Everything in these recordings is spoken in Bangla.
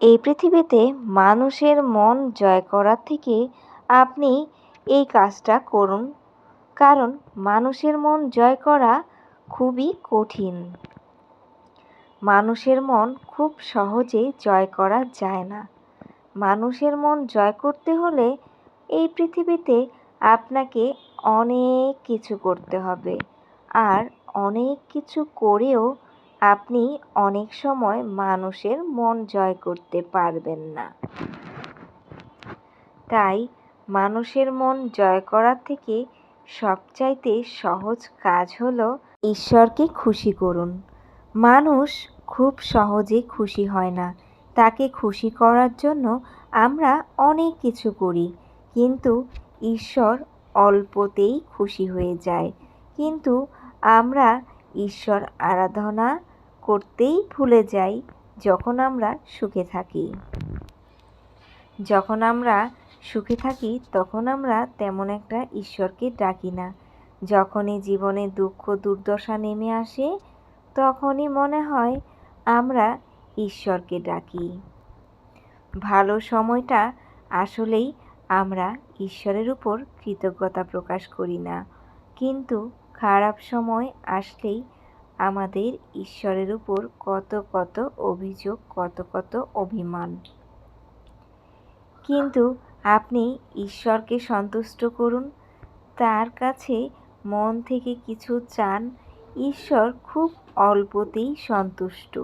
এই পৃথিবীতে মানুষের মন জয় করার থেকে আপনি এই কাজটা করুন, কারণ মানুষের মন জয় করা খুবই কঠিন। মানুষের মন খুব সহজে জয় করা যায় না। মানুষের মন জয় করতে হলে এই পৃথিবীতে আপনাকে অনেক কিছু করতে হবে, আর অনেক কিছু করেও আপনি অনেক সময় মানুষের মন জয় করতে পারবেন না। তাই মানুষের মন জয় করার থেকে সবচাইতে সহজ কাজ হলো ঈশ্বরকে খুশি করুন। মানুষ খুব সহজে খুশি হয় না। তাকে খুশি করার জন্য আমরা অনেক কিছু করি, কিন্তু ঈশ্বর অল্পতেই খুশি হয়ে যায়। কিন্তু আমরা ঈশ্বর আরাধনা করতেই ভুলে যাই যখন আমরা সুখে থাকি। যখন আমরা সুখে থাকি তখন আমরা তেমন একটা ঈশ্বরকে ডাকি না। যখনই জীবনে দুঃখ দুর্দশা নেমে আসে তখনই মনে হয় আমরা ঈশ্বরকে ডাকি। ভালো সময়টা আসলেই আমরা ঈশ্বরের উপর কৃতজ্ঞতা প্রকাশ করি না, কিন্তু খারাপ সময় আসলেই আমাদের ঈশ্বরের উপর কত কত অভিযোগ, কত কত অভিমান। কিন্তু আপনি ঈশ্বরকে সন্তুষ্ট করুন, তার কাছে মন থেকে কিছু চান। ঈশ্বর খুব অল্পতেই সন্তুষ্ট।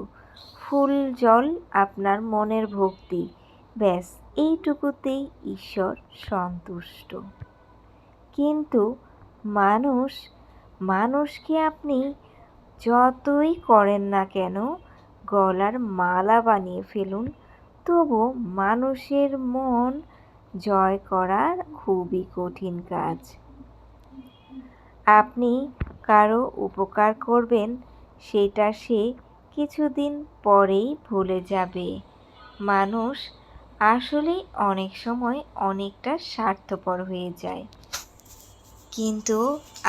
ফুল জল আপনার মনের ভক্তি, ব্যাস এইটুকুতেই ঈশ্বর সন্তুষ্ট। কিন্তু মানুষকে আপনি যতই করেন না কেন, গলার মালা বানিয়ে ফেলুন, তবু মানুষের মন জয় করা খুবই কঠিন কাজ। আপনি কারো উপকার করবেন, সেটা সে কিছুদিন পরেই ভুলে যাবে। মানুষ আসলে অনেক সময় অনেকটা স্বার্থপর হয়ে যায়। কিন্তু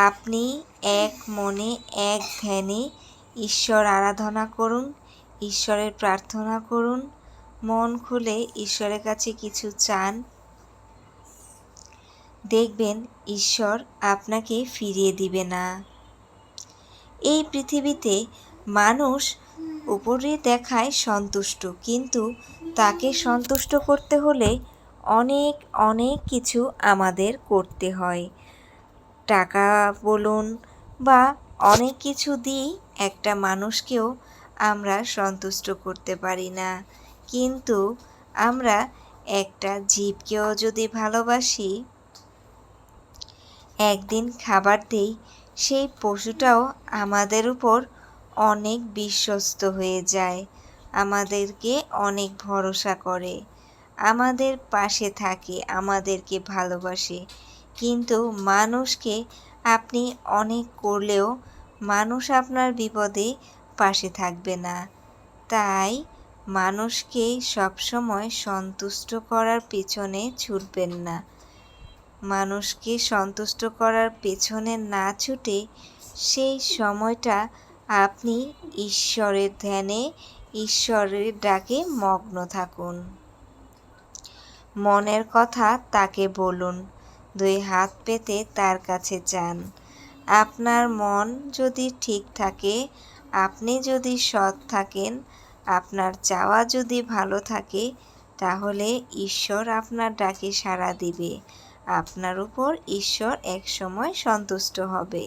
আপনি এক মনে এক ধ্যানে ঈশ্বর আরাধনা করুন, ঈশ্বরের প্রার্থনা করুন, মন খুলে ঈশ্বরের কাছে কিছু চান, দেখবেন ঈশ্বর আপনাকে ফিরিয়ে দিবে না। এই পৃথিবীতে মানুষ উপরে দেখায় সন্তুষ্ট, কিন্তু তাকে সন্তুষ্ট করতে হলে অনেক অনেক কিছু আমাদের করতে হয়। টাকা বলুন বা অনেক কিছু দিয়েই একটা মানুষকেও আমরা সন্তুষ্ট করতে পারি না। কিন্তু আমরা একটা জীবকেও যদি ভালোবাসি, একদিন খাবার দেই, সেই পশুটাও আমাদের উপর অনেক বিশ্বস্ত হয়ে যায়, আমাদেরকে অনেক ভরসা করে, আমাদের পাশে থাকে, আমাদেরকে ভালোবাসে। কিন্তু মানুষকে আপনি অনেক করলেও মানুষ আপনার বিপদে পাশে থাকবে না। তাই মানুষকে সবসময় সন্তুষ্ট করার পেছনে ছুটবেন না। মানুষকে সন্তুষ্ট করার পেছনে না ছুটে সেই সময়টা আপনি ঈশ্বরের ধ্যানে, ঈশ্বরের ডাকে মগ্ন থাকুন। মনের কথা তাকে বলুন, দুই হাত পেতে তার কাছে চান। আপনার মন যদি ঠিক থাকে, আপনি যদি সৎ থাকেন, আপনার চাওয়া যদি ভালো থাকে, তাহলে ঈশ্বর আপনার ডাকে সাড়া দিবে। আপনার উপর ঈশ্বর একসময় সন্তুষ্ট হবে।